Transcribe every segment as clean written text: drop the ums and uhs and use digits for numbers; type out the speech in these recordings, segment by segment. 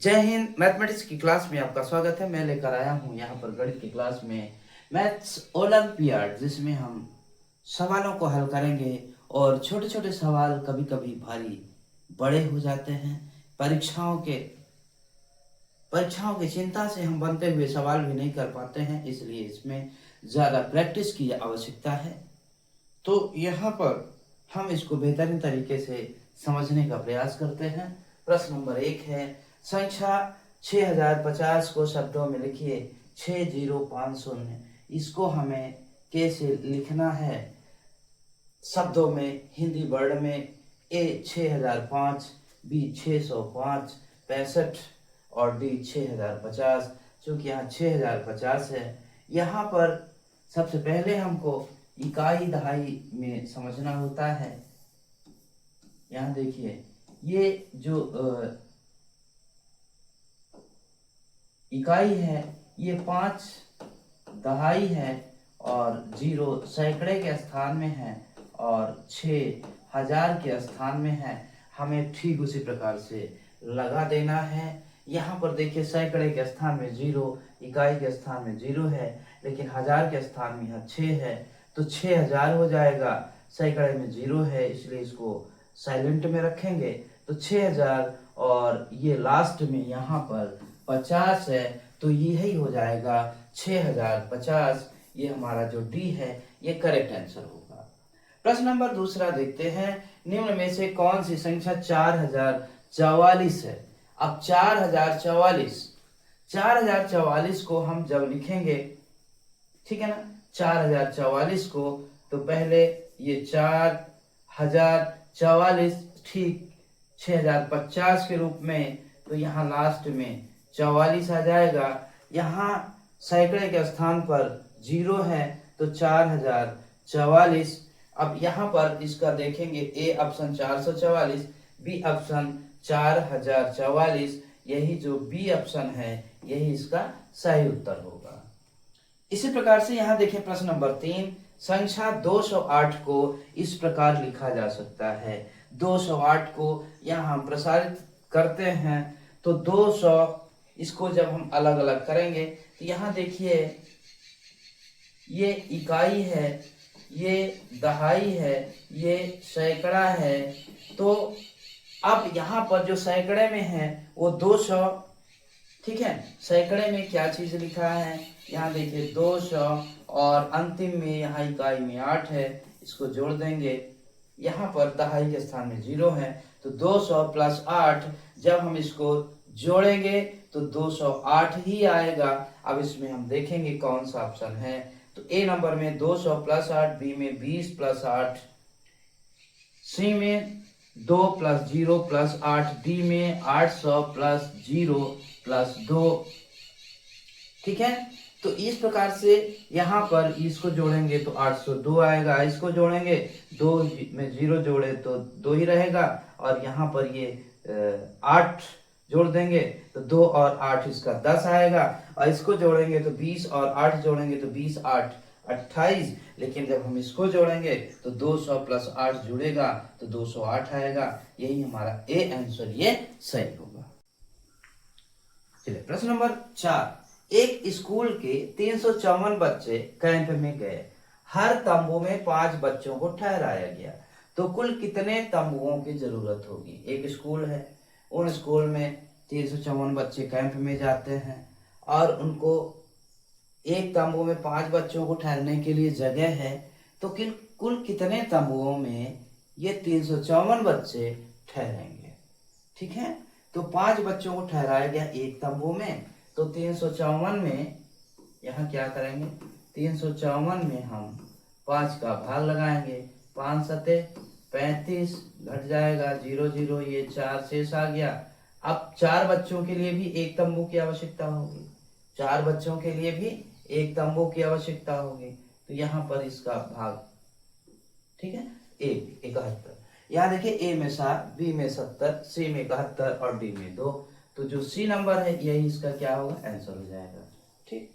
जय हिंद। मैथमेटिक्स की क्लास में आपका स्वागत है। मैं लेकर आया हूँ यहाँ पर गणित की क्लास में मैथ्स ओलंपियाड, जिसमें हम सवालों को हल करेंगे। और छोटे छोटे सवाल कभी कभी भारी बड़े हो जाते हैं। परीक्षाओं की चिंता से हम बनते हुए सवाल भी नहीं कर पाते हैं, इसलिए इसमें ज़्यादा प्रैक्टिस की आवश्यकता है। तो यहाँ पर हम इसको बेहतरीन तरीके से समझने का प्रयास करते हैं। प्रश्न नंबर 1 है, संख्या 6050 को शब्दों में लिखिए। 6050, इसको हमें कैसे लिखना है? शब्दों में, हिंदी वर्ड में। ए 6005, बी 605, 65 और डी 6050। चूंकि यहाँ 6050 है, यहाँ पर सबसे पहले हमको इकाई दहाई में समझना होता है। यहाँ देखिए, ये जो इकाई है, ये 5 दहाई है और 0 सैकड़े के स्थान में है और 6000 के स्थान में है। हमें ठीक उसी प्रकार से लगा देना है। यहाँ पर देखिए, सैकड़े के स्थान में 0, इकाई के स्थान में 0 है, लेकिन हजार के स्थान में यहाँ 6 है, तो 6000 हो जाएगा। सैकड़े में 0 है, इसलिए इसको साइलेंट में रखेंगे, तो 6000। और ये लास्ट में यहाँ पर 50 है, तो यही हो जाएगा 6050। ये हमारा जो डी है, ये करेक्ट आंसर होगा। प्रश्न नंबर दूसरा देखते हैं, निम्न में से कौन सी संख्या 4044 है? अब 4044 को हम जब लिखेंगे, ठीक है ना, 4044 को, तो पहले ये 4044 ठीक 6050 के रूप में, तो यहाँ लास्ट में 44 आ जाएगा। यहाँ सैकड़े के स्थान पर 0 है, तो 4044। अब यहाँ पर इसका देखेंगे, ए ऑप्शन 444, बी ऑप्शन 4044। यही जो बी ऑप्शन है, यही इसका सही उत्तर होगा। इसी प्रकार से यहाँ देखें, प्रश्न नंबर 3, संख्या 208 को इस प्रकार लिखा जा सकता है। 208 को यहाँ हम प्रसारित करते हैं, तो 200, इसको जब हम अलग अलग करेंगे, तो यहाँ देखिए, ये इकाई है, ये दहाई है, ये सैकड़ा है। तो अब यहाँ पर जो सैकड़े में है वो 200, ठीक है। सैकड़े में क्या चीज लिखा है, यहाँ देखिए 200, और अंतिम में यहाँ इकाई में 8 है, इसको जोड़ देंगे। यहाँ पर दहाई के स्थान में 0 है, तो 200 प्लस 8, जब हम इसको जोड़ेंगे तो 208 ही आएगा। अब इसमें हम देखेंगे कौन सा ऑप्शन है, तो ए नंबर में 200 प्लस 8, बी में 20 प्लस 8, सी में 2 प्लस 0 प्लस 8, डी में 800 प्लस 0 प्लस 2, ठीक है। तो इस प्रकार से यहाँ पर इसको जोड़ेंगे तो 802 आएगा, इसको जोड़ेंगे 2 में 0 जोड़े तो 2 ही रहेगा, और यहाँ पर ये 8 जोड़ देंगे तो 2 और 8 इसका 10 आएगा, और इसको जोड़ेंगे तो 20 और 8 जोड़ेंगे तो 20 8 28। लेकिन जब हम इसको जोड़ेंगे तो 200 प्लस 8 जुड़ेगा तो 208 आएगा। यही हमारा ए आंसर ये सही होगा। चलिए, प्रश्न नंबर 4, एक स्कूल के 354 बच्चे कैंप में गए। हर तंबू में 5 बच्चों को ठहराया गया, तो कुल कितने तंबुओं की जरूरत होगी? एक स्कूल है, उन स्कूल में 354 बच्चे कैंप में जाते हैं, और उनको एक तंबू में 5 बच्चों को ठहरने के लिए जगह है, तो कुल कितने तंबुओं में ये 354 बच्चे ठहरेंगे? ठीक है, तो 5 बच्चों को ठहराया गया एक तंबू में, तो 354 में यहाँ क्या करेंगे, 354 में हम 5 का भाग लगाएंगे, 5 सते 35, घट जाएगा 0 0, ये 4 शेष आ गया। अब 4 बच्चों के लिए भी एक तंबू की आवश्यकता होगी, 4 बच्चों के लिए भी एक तंबू की आवश्यकता होगी, तो यहाँ पर इसका भाग, ठीक है, 71। यहाँ देखिए, ए में 7, बी में 70, सी में 71 और डी में 2, तो जो सी नंबर है यही इसका क्या होगा, आंसर हो जाएगा। ठीक।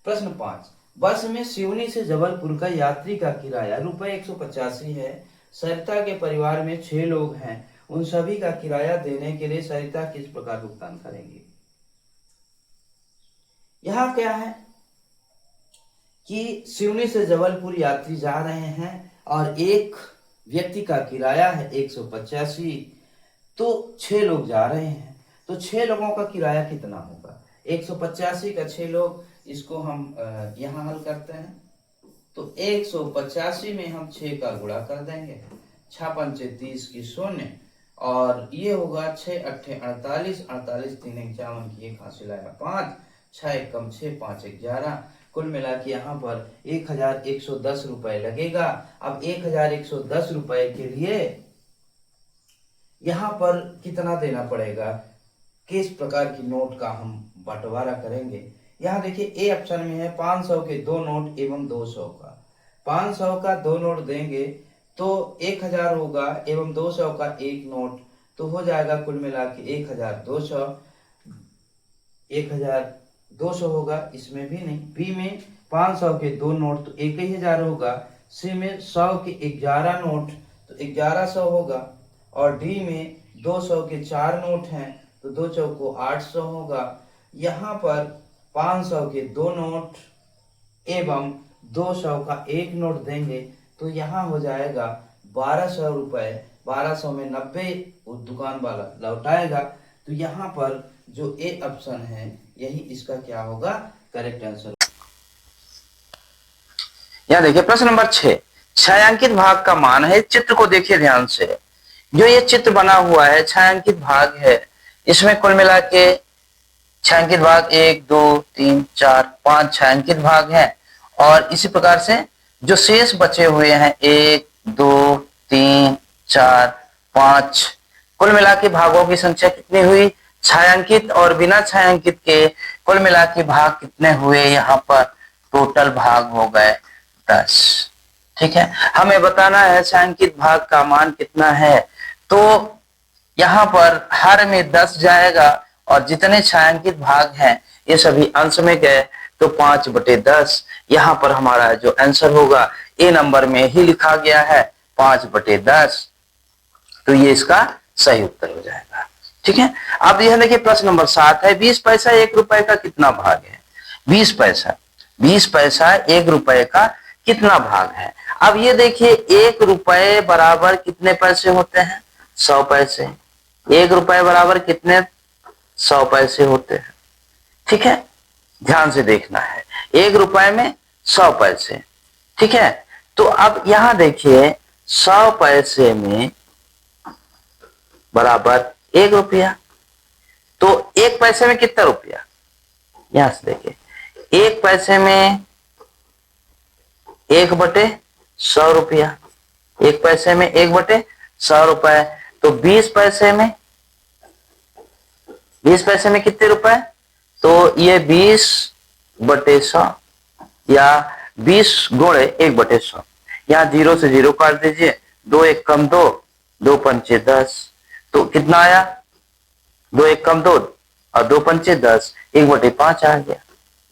प्रश्न 5, बस में सिवनी से जबलपुर का यात्री का किराया ₹185 है। सरिता के परिवार में 6 लोग हैं उन सभी का किराया देने के लिए सरिता किस प्रकार भुगतान करेंगी। यहाँ क्या है कि सिवनी से जबलपुर यात्री जा रहे हैं और एक व्यक्ति का किराया है 185, तो 6 लोग जा रहे हैं, तो 6 लोगों का किराया कितना होगा। 185 का 6 लोग, इसको हम यहाँ हल करते हैं। तो 185 में हम 6 का गुणा कर देंगे, 6 पंचे 30 की 0, और ये होगा 6 अट्ठे 48, 48 3 51 की 1 हासिल आया 5, 6 एकम 6 5 11, कुल मिला के यहाँ पर 1110 रुपए लगेगा। अब 1110 रुपए के लिए यहाँ पर कितना देना पड़ेगा, किस प्रकार की नोट का हम बंटवारा करेंगे। यहाँ देखिए ए ऑप्शन में है 500 के 2 नोट एवं 200 का। 500 का 2 नोट देंगे तो 1000 होगा एवं 200 का 1 नोट, तो हो जाएगा कुल मिला के 1200 होगा। इसमें भी नहीं, बी में 500 के 2 नोट तो 1000 होगा, सी में 100 के 11 नोट तो 1100 होगा, और डी में 200 के 4 नोट हैं तो 2 चौको 800 होगा। यहाँ पर 500 के 2 नोट एवं 200 का 1 नोट देंगे तो यहाँ हो जाएगा 1200 रुपए। 1200 में 90 वो दुकान वाला लौटाएगा, तो यहाँ पर जो ए ऑप्शन है यही इसका क्या होगा, करेक्ट आंसर। यहाँ देखिए प्रश्न नंबर 6, छायांकित भाग का मान है। चित्र को देखिए ध्यान से, जो ये चित्र बना हुआ है छायांकित भाग है, इसमें कुल मिला के छायांकित भाग 1 2 3 4 5 छायांकित भाग हैं, और इसी प्रकार से जो शेष बचे हुए हैं 1 2 3 4 5, कुल मिला के भागों की संख्या कितनी हुई, छायांकित और बिना छायांकित के कुल मिला के भाग कितने हुए, यहाँ पर टोटल भाग हो गए 10। ठीक है, हमें बताना है छायांकित भाग का मान कितना है, तो यहाँ पर हर में 10 जाएगा और जितने छायांकित भाग हैं ये सभी अंश में गए तो 5/10। यहाँ पर हमारा जो आंसर होगा ए नंबर में ही लिखा गया है 5/10, तो ये इसका सही उत्तर हो जाएगा। ठीक है, अब यह देखिए प्रश्न नंबर 7 है, 20 पैसा 1 रुपए का कितना भाग है। 20 पैसा 1 रुपए का कितना भाग है। अब ये देखिए 1 रुपए बराबर कितने पैसे होते हैं, 100 पैसे। 1 रुपए बराबर कितने, 100 पैसे होते हैं। ठीक है, ध्यान से देखना है, 1 रुपए में 100 पैसे। ठीक है, तो अब यहां देखिए 100 पैसे में बराबर 1 रुपया, तो 1 पैसे में कितना रुपया, यहां से देखिए 1 पैसे में 1/100 रुपया, 1 पैसे में 1/100 रुपए, तो 20 पैसे में कितने रुपए, तो ये 20/100 या 20 गुणे 1/100। यहाँ 0 से 0 काट दीजिए, 2 1 कम 2, 2 पंचे 10, तो कितना आया, 2 1 कम 2 और 2 पंचे 10, 1/5 आ गया।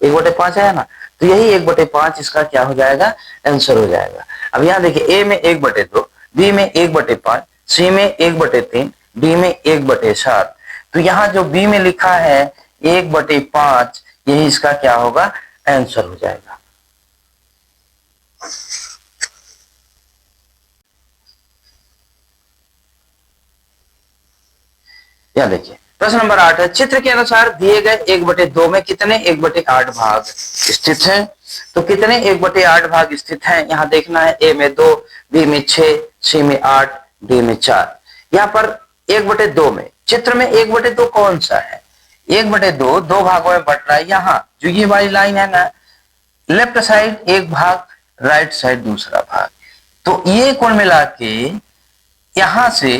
1/5 आया ना, तो यही 1/5 इसका क्या हो जाएगा, आंसर हो जाएगा। अब यहाँ देखिए ए में 1/2, बी में 1/5, सी में 1/3, डी में 1/7, तो यहाँ जो बी में लिखा है 1/5, यही इसका क्या होगा, आंसर हो जाएगा। यह देखिए प्रश्न नंबर 8 है, चित्र के अनुसार दिए गए 1/2 में कितने 1/8 भाग स्थित हैं। तो कितने 1/8 भाग स्थित हैं, यहाँ देखना है। ए में 2, बी में 6, सी में 8, डी में 4। यहाँ पर 1/2 में, चित्र में 1/2 कौन सा है, 1/2 दो भागों में बट रहा है। यहाँ जो ये वाली लाइन है ना, लेफ्ट साइड एक भाग, राइट साइड दूसरा भाग, तो ये कुल मिला के यहां से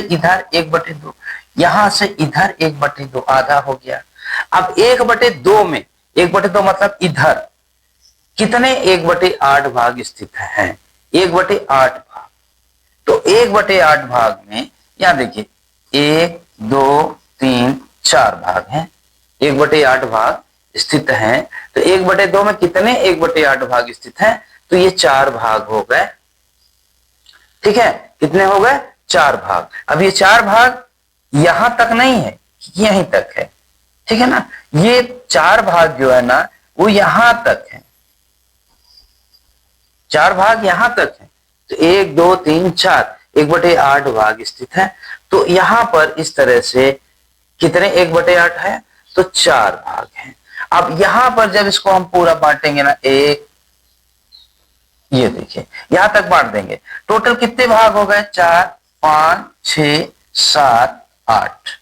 इधर 1/2, यहां से इधर 1/2, आधा हो गया। अब 1/2 में 1/2 मतलब इधर कितने 1/8 भाग स्थित हैं, 1/8 भाग। तो 1/8 भाग में यहां देखिए 1 2 3 4 भाग हैं, 1/8 भाग स्थित हैं। तो 1/2 में कितने 1/8 भाग स्थित हैं, तो ये 4 भाग हो गए। ठीक है, कितने हो गए, 4 भाग। अब ये 4 भाग यहां तक नहीं है, यहीं तक है, ठीक है ना। ये 4 भाग जो है ना वो यहां तक है, 4 भाग यहां तक है। तो 1 2 3 4 1/8 भाग स्थित है। तो यहां पर इस तरह से कितने 1/8 है, तो 4 भाग हैं। अब यहां पर जब इसको हम पूरा बांटेंगे ना, एक, ये देखिए यहां तक बांट देंगे, टोटल कितने भाग हो गए, 4 5 6 7 8,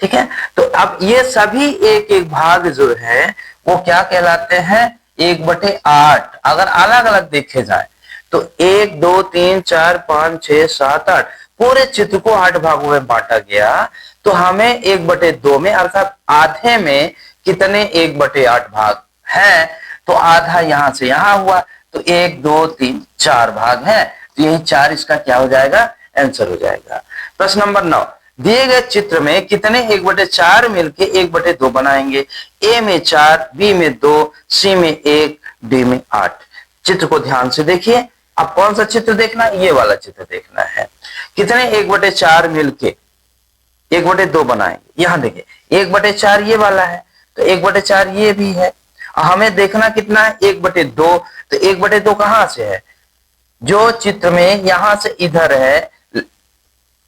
ठीक है। तो अब ये सभी एक एक भाग जो है वो क्या कहलाते हैं, 1/8। अगर अलग अलग देखे जाए तो 1 2 3 4 5 6 7 8 पूरे चित्र को 8 भागों में बांटा गया। तो हमें 1/2 में अर्थात आधे में कितने 1/8 भाग हैं, तो आधा यहां से यहां हुआ, तो 1 2 3 4 भाग हैं। तो यही 4 इसका क्या हो जाएगा, आंसर हो जाएगा। प्रश्न नंबर 9, दिए गए चित्र में कितने 1/4 मिलके 1/2 बनाएंगे। ए में 4, बी में 2, सी में 1, डी में 8। चित्र को ध्यान से देखिए। अब कौन सा चित्र देखना, ये वाला चित्र देखना है। कितने 1/4 मिलके 1/2 बनाएंगे, यहां देखिए 1/4 ये वाला है, तो 1/4 ये भी है। हमें देखना कितना है, 1/2। तो 1/2 कहां से है, जो चित्र में यहां से इधर है,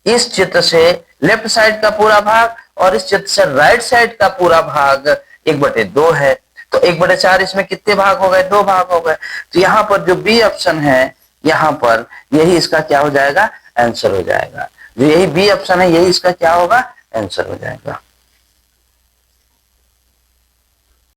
इस चित्र से लेफ्ट साइड का पूरा भाग और इस चित्र से राइट साइड का पूरा भाग 1/2 है। तो 1/4 इसमें कितने भाग हो गए, 2 भाग हो गए। तो यहां पर जो बी ऑप्शन है, यहां पर यही इसका क्या हो जाएगा, आंसर हो जाएगा। जो यही बी ऑप्शन है यही इसका क्या होगा, आंसर हो जाएगा।